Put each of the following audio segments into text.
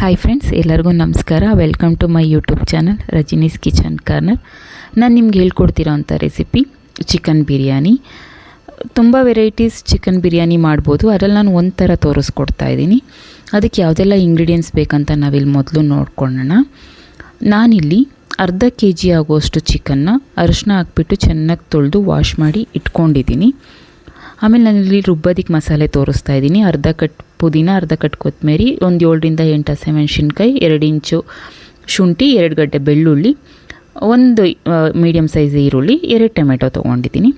Hi friends, ಎಲ್ಲರಿಗೂ ನಮಸ್ಕಾರ. Welcome to my YouTube channel Rajini's kitchen corner. ನಾನು ನಿಮ್ಗೆ ಹೇಳ್ಕೊಡ್ತಿರೋ ಅಂಥ ರೆಸಿಪಿ ಚಿಕನ್ ಬಿರಿಯಾನಿ. ತುಂಬ ವೆರೈಟೀಸ್ ಚಿಕನ್ ಬಿರಿಯಾನಿ ಮಾಡ್ಬೋದು. ಅದರಲ್ಲಿ ನಾನು ಒಂದು ಥರ ತೋರಿಸ್ಕೊಡ್ತಾ ಇದ್ದೀನಿ. ಅದಕ್ಕೆ ಯಾವುದೆಲ್ಲ ಇಂಗ್ರೀಡಿಯೆಂಟ್ಸ್ ಬೇಕಂತ ನಾವಿಲ್ಲಿ ಮೊದಲು ನೋಡ್ಕೊಳ್ಳೋಣ. ನಾನಿಲ್ಲಿ ಅರ್ಧ kg ಆಗುವಷ್ಟು ಚಿಕನ್ನ ಅರಿಶಿನ ಹಾಕ್ಬಿಟ್ಟು ಚೆನ್ನಾಗಿ ತೊಳೆದು ವಾಶ್ ಮಾಡಿ ಇಟ್ಕೊಂಡಿದ್ದೀನಿ. ಆಮೇಲೆ ನಾನಿಲ್ಲಿ ರುಬ್ಬೋದಕ್ಕೆ ಮಸಾಲೆ ತೋರಿಸ್ತಾ ಇದ್ದೀನಿ. ಅರ್ಧ ಕಟ್ ಪುದೀನ, ಅರ್ಧ ಕಟ್ ಕೊತ್ತಂಬರಿ, ಒಂದು 7ರಿಂದ 8 ಹಸಿಮೆಣಸಿನ್ಕಾಯಿ, 2 ಇಂಚು ಶುಂಠಿ, 2 ಗಡ್ಡೆ ಬೆಳ್ಳುಳ್ಳಿ, ಒಂದು ಮೀಡಿಯಮ್ ಸೈಜ್ ಈರುಳ್ಳಿ, 2 ಟೊಮೆಟೊ ತೊಗೊಂಡಿದ್ದೀನಿ.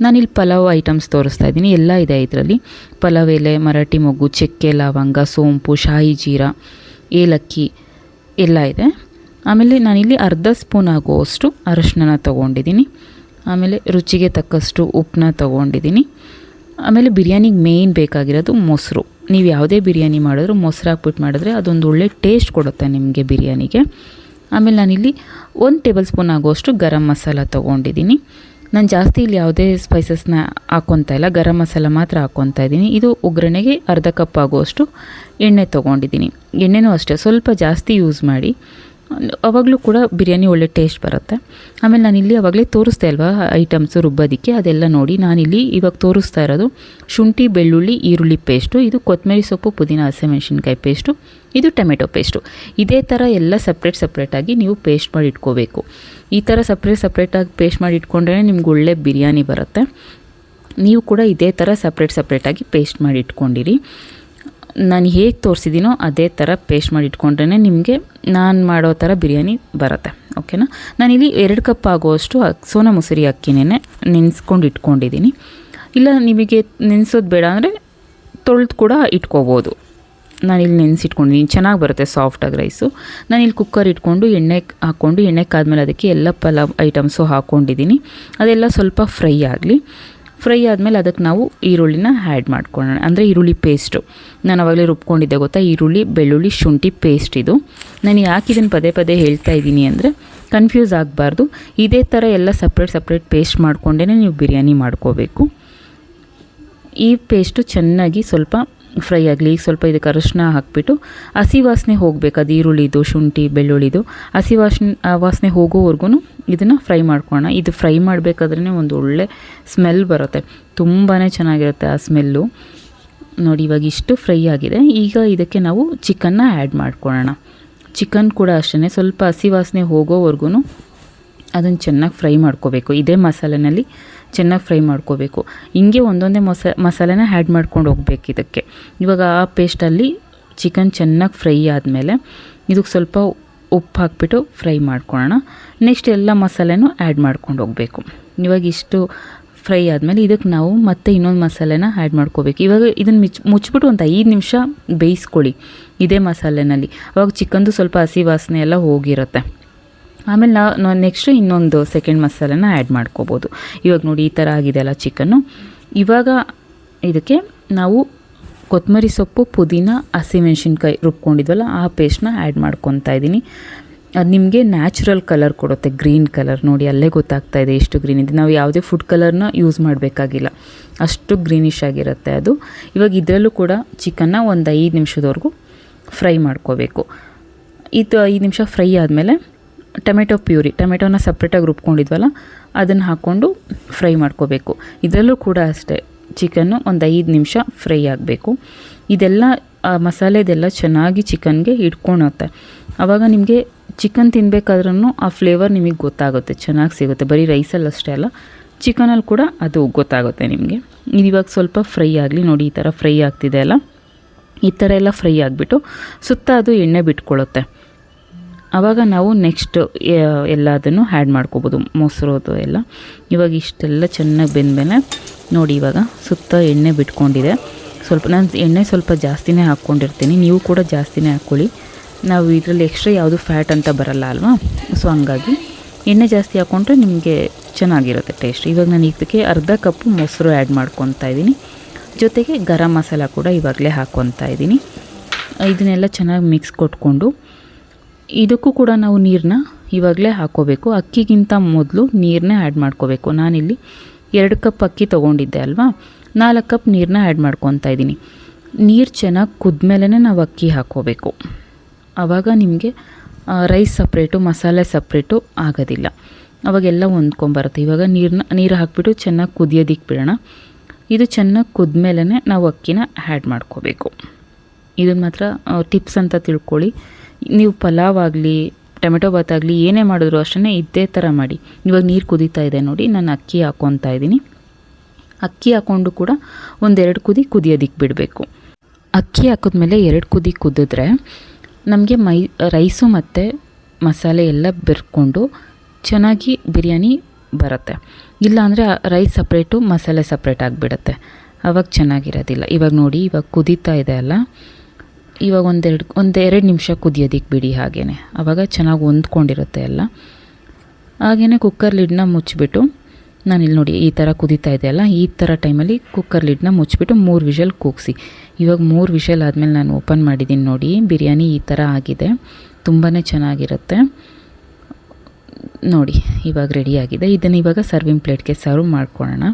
ನಾನಿಲ್ಲಿ ಪಲಾವ್ ಐಟಮ್ಸ್ ತೋರಿಸ್ತಾ ಇದ್ದೀನಿ. ಎಲ್ಲ ಇದೆ ಇದರಲ್ಲಿ. ಪಲಾವ್ ಎಲೆ, ಮರಾಠಿ ಮೊಗ್ಗು, ಚಕ್ಕೆ, ಲವಂಗ, ಸೋಂಪು, ಶಾಹಿ ಜೀರಾ, ಏಲಕ್ಕಿ ಎಲ್ಲ ಇದೆ. ಆಮೇಲೆ ನಾನಿಲ್ಲಿ ಅರ್ಧ ಸ್ಪೂನ್ ಆಗುವಷ್ಟು ಅರಶಿನ ತೊಗೊಂಡಿದ್ದೀನಿ. ಆಮೇಲೆ ರುಚಿಗೆ ತಕ್ಕಷ್ಟು ಉಪ್ಪನ್ನ ತೊಗೊಂಡಿದ್ದೀನಿ. ಆಮೇಲೆ ಬಿರಿಯಾನಿಗೆ ಮೇಯ್ನ್ ಬೇಕಾಗಿರೋದು ಮೊಸರು. ನೀವು ಯಾವುದೇ ಬಿರಿಯಾನಿ ಮಾಡಿದ್ರು ಮೊಸರು ಹಾಕ್ಬಿಟ್ಟು ಮಾಡಿದ್ರೆ ಅದೊಂದು ಒಳ್ಳೆ ಟೇಸ್ಟ್ ಕೊಡುತ್ತೆ ನಿಮಗೆ ಬಿರಿಯಾನಿಗೆ. ಆಮೇಲೆ ನಾನಿಲ್ಲಿ 1 ಟೇಬಲ್ ಸ್ಪೂನ್ ಆಗುವಷ್ಟು ಗರಂ ಮಸಾಲ ತೊಗೊಂಡಿದ್ದೀನಿ. ನಾನು ಜಾಸ್ತಿ ಇಲ್ಲಿ ಯಾವುದೇ ಸ್ಪೈಸಸ್ನ ಹಾಕ್ಕೊತಾ ಇಲ್ಲ, ಗರಂ ಮಸಾಲ ಮಾತ್ರ ಹಾಕ್ಕೊತಾ ಇದ್ದೀನಿ. ಇದು ಒಗ್ಗರಣೆಗೆ ಅರ್ಧ ಕಪ್ ಆಗುವಷ್ಟು ಎಣ್ಣೆ ತೊಗೊಂಡಿದ್ದೀನಿ. ಎಣ್ಣೆನೂ ಅಷ್ಟೇ ಸ್ವಲ್ಪ ಜಾಸ್ತಿ ಯೂಸ್ ಮಾಡಿ, ಆವಾಗಲೂ ಕೂಡ ಬಿರಿಯಾನಿ ಒಳ್ಳೆ ಟೇಸ್ಟ್ ಬರುತ್ತೆ. ಆಮೇಲೆ ನಾನಿಲ್ಲಿ ಆವಾಗಲೇ ತೋರಿಸ್ತಾ ಇಲ್ವಾ ಐಟಮ್ಸು ರುಬ್ಬೋದಕ್ಕೆ, ಅದೆಲ್ಲ ನೋಡಿ. ನಾನಿಲ್ಲಿ ಇವಾಗ ತೋರಿಸ್ತಾ ಇರೋದು ಶುಂಠಿ, ಬೆಳ್ಳುಳ್ಳಿ, ಈರುಳ್ಳಿ ಪೇಸ್ಟು, ಇದು ಕೊತ್ತಂಬರಿ ಸೊಪ್ಪು, ಪುದೀನ, ಹಸಿಮೆಣಸಿನ್ಕಾಯಿ ಪೇಸ್ಟು, ಇದು ಟೊಮೆಟೊ ಪೇಸ್ಟು. ಇದೇ ಥರ ಎಲ್ಲ ಸಪ್ರೇಟಾಗಿ ನೀವು ಪೇಸ್ಟ್ ಮಾಡಿ ಇಟ್ಕೋಬೇಕು. ಈ ಥರ ಸಪ್ರೇಟಾಗಿ ಪೇಸ್ಟ್ ಮಾಡಿ ಇಟ್ಕೊಂಡ್ರೆ ನಿಮ್ಗೆ ಒಳ್ಳೆ ಬಿರಿಯಾನಿ ಬರುತ್ತೆ. ನೀವು ಕೂಡ ಇದೇ ಥರ ಸಪ್ರೇಟಾಗಿ ಪೇಸ್ಟ್ ಮಾಡಿ ಇಟ್ಕೊಂಡಿರಿ. ನಾನು ಹೇಗೆ ತೋರಿಸಿದ್ದೀನೋ ಅದೇ ಥರ ಪೇಸ್ಟ್ ಮಾಡಿ ಇಟ್ಕೊಂಡ್ರೆ ನಿಮಗೆ ನಾನು ಮಾಡೋ ಥರ ಬಿರಿಯಾನಿ ಬರುತ್ತೆ. ಓಕೆನಾ. ನಾನಿಲ್ಲಿ 2 ಕಪ್ ಆಗುವಷ್ಟು ಸೋನಾ ಮಸೂರಿ ಅಕ್ಕಿನೇ ನೆನೆಸ್ಕೊಂಡು ಇಟ್ಕೊಂಡಿದ್ದೀನಿ. ಇಲ್ಲ ನಿಮಗೆ ನೆನೆಸೋದು ಬೇಡ ಅಂದರೆ ತೊಳೆದು ಕೂಡ ಇಟ್ಕೋಬೋದು. ನಾನಿಲ್ಲಿ ನೆನೆಸಿಟ್ಕೊಂಡಿದ್ದೀನಿ, ಚೆನ್ನಾಗಿ ಬರುತ್ತೆ ಸಾಫ್ಟಾಗಿ ರೈಸು. ನಾನಿಲ್ಲಿ ಕುಕ್ಕರ್ ಇಟ್ಕೊಂಡು ಎಣ್ಣೆ ಕಾದ್ಮೇಲೆ ಅದಕ್ಕೆ ಎಲ್ಲ ಪಲಾವ್ ಐಟಮ್ಸು ಹಾಕ್ಕೊಂಡಿದ್ದೀನಿ. ಅದೆಲ್ಲ ಸ್ವಲ್ಪ ಫ್ರೈ ಆದಮೇಲೆ ಅದಕ್ಕೆ ನಾವು ಈರುಳ್ಳಿನ ಆ್ಯಡ್ ಮಾಡ್ಕೊಳ್ಳೋಣ. ಅಂದರೆ ಈರುಳ್ಳಿ ಪೇಸ್ಟು ನಾನು ಆವಾಗಲೇ ರುಬ್ಕೊಂಡಿದ್ದೆ ಗೊತ್ತಾ, ಈರುಳ್ಳಿ, ಬೆಳ್ಳುಳ್ಳಿ, ಶುಂಠಿ ಪೇಸ್ಟ್. ಇದು ನಾನು ಯಾಕೆ ಇದನ್ನು ಪದೇ ಹೇಳ್ತಾ ಇದ್ದೀನಿ ಅಂದರೆ ಕನ್ಫ್ಯೂಸ್ ಆಗಬಾರ್ದು. ಇದೇ ಥರ ಎಲ್ಲ ಸಪ್ರೇಟ್ ಪೇಸ್ಟ್ ಮಾಡಿಕೊಂಡೇ ನೀವು ಬಿರಿಯಾನಿ ಮಾಡ್ಕೋಬೇಕು. ಈ ಪೇಸ್ಟು ಚೆನ್ನಾಗಿ ಸ್ವಲ್ಪ ಫ್ರೈ ಆಗಲಿ. ಈಗ ಸ್ವಲ್ಪ ಇದಕ್ಕೆ ಅರಿಶಿನ ಹಾಕಿಬಿಟ್ಟು ಹಸಿ ವಾಸನೆ ಹೋಗಬೇಕು. ಅದು ಈರುಳ್ಳಿದು, ಶುಂಠಿ, ಬೆಳ್ಳುಳ್ಳಿದು ಹಸಿ ವಾಸನೆ ಹೋಗೋವರೆಗೂ ಇದನ್ನು ಫ್ರೈ ಮಾಡ್ಕೊಳ್ಳೋಣ. ಇದು ಫ್ರೈ ಮಾಡಬೇಕಾದ್ರೇ ಒಂದು ಒಳ್ಳೆ ಸ್ಮೆಲ್ ಬರುತ್ತೆ, ತುಂಬಾ ಚೆನ್ನಾಗಿರುತ್ತೆ ಆ ಸ್ಮೆಲ್ಲು. ನೋಡಿ ಇವಾಗ ಇಷ್ಟು ಫ್ರೈ ಆಗಿದೆ. ಈಗ ಇದಕ್ಕೆ ನಾವು ಚಿಕನ್ನ ಆ್ಯಡ್ ಮಾಡ್ಕೊಳ್ಳೋಣ. ಚಿಕನ್ ಕೂಡ ಅಷ್ಟೇ ಸ್ವಲ್ಪ ಹಸಿ ವಾಸನೆ ಹೋಗೋವರೆಗೂ ಅದನ್ನು ಚೆನ್ನಾಗಿ ಫ್ರೈ ಮಾಡ್ಕೋಬೇಕು. ಇದೇ ಮಸಾಲೆನಲ್ಲಿ ಚೆನ್ನಾಗಿ ಫ್ರೈ ಮಾಡ್ಕೋಬೇಕು. ಹಿಂಗೆ ಒಂದೊಂದೇ ಮಸಾಲೆನ ಆ್ಯಡ್ ಮಾಡ್ಕೊಂಡು ಹೋಗ್ಬೇಕು ಇದಕ್ಕೆ. ಇವಾಗ ಆ ಪೇಸ್ಟಲ್ಲಿ ಚಿಕನ್ ಚೆನ್ನಾಗಿ ಫ್ರೈ ಆದಮೇಲೆ ಇದಕ್ಕೆ ಸ್ವಲ್ಪ ಉಪ್ಪು ಹಾಕ್ಬಿಟ್ಟು ಫ್ರೈ ಮಾಡ್ಕೊಳ್ಳೋಣ. ನೆಕ್ಸ್ಟ್ ಎಲ್ಲ ಮಸಾಲೆನೂ ಆ್ಯಡ್ ಮಾಡ್ಕೊಂಡು ಹೋಗಬೇಕು. ಇವಾಗ ಇಷ್ಟು ಫ್ರೈ ಆದಮೇಲೆ ಇದಕ್ಕೆ ನಾವು ಮತ್ತೆ ಇನ್ನೊಂದು ಮಸಾಲೆನ ಆ್ಯಡ್ ಮಾಡ್ಕೋಬೇಕು. ಇವಾಗ ಇದನ್ನು ಮುಚ್ಚಿಬಿಟ್ಟು ಒಂದು 5 ನಿಮಿಷ ಬೇಯಿಸ್ಕೊಳ್ಳಿ ಇದೇ ಮಸಾಲೆನಲ್ಲಿ. ಅವಾಗ ಚಿಕನ್ದು ಸ್ವಲ್ಪ ಹಸಿ ವಾಸನೆ ಎಲ್ಲ ಹೋಗಿರುತ್ತೆ. ಆಮೇಲೆ ನಾವು ನೆಕ್ಸ್ಟು ಇನ್ನೊಂದು ಸೆಕೆಂಡ್ ಮಸಾಲೆನ ಆ್ಯಡ್ ಮಾಡ್ಕೋಬೋದು. ಇವಾಗ ನೋಡಿ ಈ ಥರ ಆಗಿದೆಯಲ್ಲ ಚಿಕನ್ನು. ಇವಾಗ ಇದಕ್ಕೆ ನಾವು ಕೊತ್ತಂಬರಿ ಸೊಪ್ಪು, ಪುದೀನ, ಹಸಿಮೆಣಸಿನ್ಕಾಯಿ ರುಬ್ಕೊಂಡಿದ್ವಲ್ಲ ಆ ಪೇಸ್ಟ್ನ ಆ್ಯಡ್ ಮಾಡ್ಕೊತಾ ಇದ್ದೀನಿ. ಅದು ನಿಮಗೆ ನ್ಯಾಚುರಲ್ ಕಲರ್ ಕೊಡುತ್ತೆ, ಗ್ರೀನ್ ಕಲರ್. ನೋಡಿ ಅಲ್ಲೇ ಗೊತ್ತಾಗ್ತಾ ಇದೆ ಎಷ್ಟು ಗ್ರೀನ್ ಇದೆ. ನಾವು ಯಾವುದೇ ಫುಡ್ ಕಲರ್ನ ಯೂಸ್ ಮಾಡಬೇಕಾಗಿಲ್ಲ, ಅಷ್ಟು ಗ್ರೀನಿಶ್ ಆಗಿರುತ್ತೆ ಅದು. ಇವಾಗ ಇದರಲ್ಲೂ ಕೂಡ ಚಿಕನ್ನ ಒಂದು 5 ನಿಮಿಷದವರೆಗೂ ಫ್ರೈ ಮಾಡ್ಕೋಬೇಕು. ಇದು 5 ನಿಮಿಷ ಫ್ರೈ ಆದಮೇಲೆ ಟೊಮೆಟೊನ ಸಪ್ರೇಟಾಗಿ ರುಬ್ಕೊಂಡಿದ್ವಲ್ಲ ಅದನ್ನು ಹಾಕ್ಕೊಂಡು ಫ್ರೈ ಮಾಡ್ಕೋಬೇಕು. ಇದರಲ್ಲೂ ಕೂಡ ಅಷ್ಟೇ ಚಿಕನ್ನು ಒಂದು 5 ನಿಮಿಷ ಫ್ರೈ ಆಗಬೇಕು. ಇದೆಲ್ಲ ಮಸಾಲೆದೆಲ್ಲ ಚೆನ್ನಾಗಿ ಚಿಕನ್ಗೆ ಹಿಡ್ಕೊಳುತ್ತೆ. ಆವಾಗ ನಿಮಗೆ ಚಿಕನ್ ತಿನ್ನಬೇಕಾದ್ರೂ ಆ ಫ್ಲೇವರ್ ನಿಮಗೆ ಗೊತ್ತಾಗುತ್ತೆ, ಚೆನ್ನಾಗಿ ಸಿಗುತ್ತೆ. ಬರೀ ರೈಸಲ್ಲಿ ಅಷ್ಟೇ ಅಲ್ಲ, ಚಿಕನಲ್ಲಿ ಕೂಡ ಅದು ಗೊತ್ತಾಗುತ್ತೆ ನಿಮಗೆ. ಇದು ಇವಾಗ ಸ್ವಲ್ಪ ಫ್ರೈ ಆಗಲಿ. ನೋಡಿ ಈ ಥರ ಫ್ರೈ ಆಗ್ತಿದೆ ಅಲ್ಲ, ಈ ಥರ ಎಲ್ಲ ಫ್ರೈ ಆಗಿಬಿಟ್ಟು ಸುತ್ತ ಅದು ಎಣ್ಣೆ ಬಿಟ್ಕೊಳ್ಳುತ್ತೆ. ಆವಾಗ ನಾವು ನೆಕ್ಸ್ಟ್ ಎಲ್ಲದನ್ನು ಆ್ಯಡ್ ಮಾಡ್ಕೋಬೋದು, ಮೊಸರೋದು ಎಲ್ಲ. ಇವಾಗ ಇಷ್ಟೆಲ್ಲ ಚೆನ್ನಾಗಿ ಬೆಂದಮೇಲೆ ನೋಡಿ ಇವಾಗ ಸುತ್ತ ಎಣ್ಣೆ ಬಿಟ್ಕೊಂಡಿದೆ. ನಾನು ಎಣ್ಣೆ ಸ್ವಲ್ಪ ಜಾಸ್ತಿನೇ ಹಾಕ್ಕೊಂಡಿರ್ತೀನಿ, ನೀವು ಕೂಡ ಜಾಸ್ತಿನೇ ಹಾಕ್ಕೊಳ್ಳಿ. ನಾವು ಇದರಲ್ಲಿ ಎಕ್ಸ್ಟ್ರಾ ಯಾವುದು ಫ್ಯಾಟ್ ಅಂತ ಬರಲ್ಲ ಅಲ್ವಾ, ಸೊ ಹಂಗಾಗಿ ಎಣ್ಣೆ ಜಾಸ್ತಿ ಹಾಕ್ಕೊಂಡ್ರೆ ನಿಮಗೆ ಚೆನ್ನಾಗಿರುತ್ತೆ ಟೇಸ್ಟ್. ಇವಾಗ ನಾನು ಇದಕ್ಕೆ ಅರ್ಧ ಕಪ್ಪು ಮೊಸರು ಆ್ಯಡ್ ಮಾಡ್ಕೊತಾ ಇದ್ದೀನಿ. ಜೊತೆಗೆ ಗರಂ ಮಸಾಲ ಕೂಡ ಇವಾಗಲೇ ಹಾಕ್ಕೊತಾ ಇದ್ದೀನಿ. ಇದನ್ನೆಲ್ಲ ಚೆನ್ನಾಗಿ ಮಿಕ್ಸ್ ಕೊಟ್ಕೊಂಡು ಇದಕ್ಕೂ ಕೂಡ ನಾವು ನೀರನ್ನ ಇವಾಗಲೇ ಹಾಕ್ಕೋಬೇಕು. ಅಕ್ಕಿಗಿಂತ ಮೊದಲು ನೀರನ್ನೇ ಆ್ಯಡ್ ಮಾಡ್ಕೋಬೇಕು. ನಾನಿಲ್ಲಿ 2 ಕಪ್ ಅಕ್ಕಿ ತೊಗೊಂಡಿದ್ದೆ ಅಲ್ವಾ, 4 ಕಪ್ ನೀರನ್ನ ಆ್ಯಡ್ ಮಾಡ್ಕೊತಾ ಇದ್ದೀನಿ. ನೀರು ಚೆನ್ನಾಗಿ ಕುದ್ಮೇಲೆ ನಾವು ಅಕ್ಕಿ ಹಾಕ್ಕೋಬೇಕು. ಆವಾಗ ನಿಮಗೆ ರೈಸ್ ಸಪ್ರೇಟು ಮಸಾಲೆ ಸಪ್ರೇಟು ಆಗೋದಿಲ್ಲ, ಅವಾಗೆಲ್ಲ ಹೊಂದ್ಕೊಂಬರುತ್ತೆ. ಇವಾಗ ನೀರು ಹಾಕಿಬಿಟ್ಟು ಚೆನ್ನಾಗಿ ಕುದಿಯೋದಕ್ಕೆ ಬಿಡೋಣ. ಇದು ಚೆನ್ನಾಗಿ ಕುದ್ಮೇಲೆ ನಾವು ಅಕ್ಕಿನ ಆ್ಯಡ್ ಮಾಡ್ಕೋಬೇಕು. ಇದನ್ನು ಮಾತ್ರ ಟಿಪ್ಸ್ ಅಂತ ತಿಳ್ಕೊಳ್ಳಿ. ನೀವು ಪಲಾವ್ ಆಗಲಿ ಟೊಮೆಟೊ ಬಾತ್ ಆಗಲಿ ಏನೇ ಮಾಡಿದ್ರು ಅಷ್ಟೇ ಇದೇ ಥರ ಮಾಡಿ. ಇವಾಗ ನೀರು ಕುದೀತಾ ಇದೆ ನೋಡಿ, ನಾನು ಅಕ್ಕಿ ಹಾಕ್ಕೊತಾ ಇದ್ದೀನಿ. ಅಕ್ಕಿ ಹಾಕ್ಕೊಂಡು ಕೂಡ ಒಂದೆರಡು ಕುದಿಯೋದಕ್ಕೆ ಬಿಡಬೇಕು. ಅಕ್ಕಿ ಹಾಕಿದ್ಮೇಲೆ 2 ಕುದಿ ಕುದಿದ್ರೆ ನಮಗೆ ರೈಸು ಮತ್ತು ಮಸಾಲೆ ಎಲ್ಲ ಬೆರ್ಕೊಂಡು ಚೆನ್ನಾಗಿ ಬಿರಿಯಾನಿ ಬರುತ್ತೆ. ಇಲ್ಲಾಂದರೆ ರೈಸ್ ಸಪ್ರೇಟು ಮಸಾಲೆ ಸಪ್ರೇಟ್ ಆಗಿಬಿಡುತ್ತೆ, ಆವಾಗ ಚೆನ್ನಾಗಿರೋದಿಲ್ಲ. ಇವಾಗ ನೋಡಿ, ಇವಾಗ ಕುದೀತಾ ಇದೆ ಅಲ್ಲ, ಇವಾಗ ಒಂದೆರಡು ನಿಮಿಷ ಕುದಿಯೋದಕ್ಕೆ ಬಿಡಿ. ಹಾಗೇ ಆವಾಗ ಚೆನ್ನಾಗಿ ಹೊಂದ್ಕೊಂಡಿರುತ್ತೆ ಎಲ್ಲ. ಹಾಗೆಯೇ ಕುಕ್ಕರ್ ಲಿಡ್ನ ಮುಚ್ಚಿಬಿಟ್ಟು, ನಾನಿಲ್ಲಿ ನೋಡಿ ಈ ಥರ ಕುದೀತಾ ಇದೆ ಅಲ್ಲ, ಈ ಥರ ಟೈಮಲ್ಲಿ ಕುಕ್ಕರ್ ಲಿಡ್ನ ಮುಚ್ಚಿಬಿಟ್ಟು 3 ವಿಷಲ್ ಕೂಗಿಸಿ. ಇವಾಗ 3 ವಿಷಲ್ ಆದಮೇಲೆ ನಾನು ಓಪನ್ ಮಾಡಿದ್ದೀನಿ ನೋಡಿ, ಬಿರಿಯಾನಿ ಈ ಥರ ಆಗಿದೆ, ತುಂಬಾ ಚೆನ್ನಾಗಿರುತ್ತೆ ನೋಡಿ. ಇವಾಗ ರೆಡಿಯಾಗಿದೆ. ಇದನ್ನು ಇವಾಗ ಸರ್ವಿಂಗ್ ಪ್ಲೇಟ್ಗೆ ಸರ್ವ್ ಮಾಡ್ಕೊಳ್ಳೋಣ.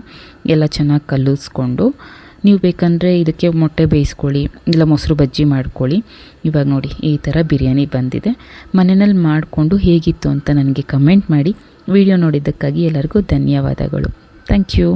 ಎಲ್ಲ ಚೆನ್ನಾಗಿ ಕಲಿಸ್ಕೊಂಡು, ನೀವು ಬೇಕಂದರೆ ಇದಕ್ಕೆ ಮೊಟ್ಟೆ ಬೇಯಿಸ್ಕೊಳ್ಳಿ, ಇಲ್ಲ ಮೊಸರು ಬಜ್ಜಿ ಮಾಡ್ಕೊಳ್ಳಿ. ಇವಾಗ ನೋಡಿ ಈ ಥರ ಬಿರಿಯಾನಿ ಬಂದಿದೆ. ಮನೆಯಲ್ಲಿ ಮಾಡಿಕೊಂಡು ಹೇಗಿತ್ತು ಅಂತ ನನಗೆ ಕಮೆಂಟ್ ಮಾಡಿ. ವಿಡಿಯೋ ನೋಡಿದ್ದಕ್ಕಾಗಿ ಎಲ್ಲರಿಗೂ ಧನ್ಯವಾದಗಳು. Thank you.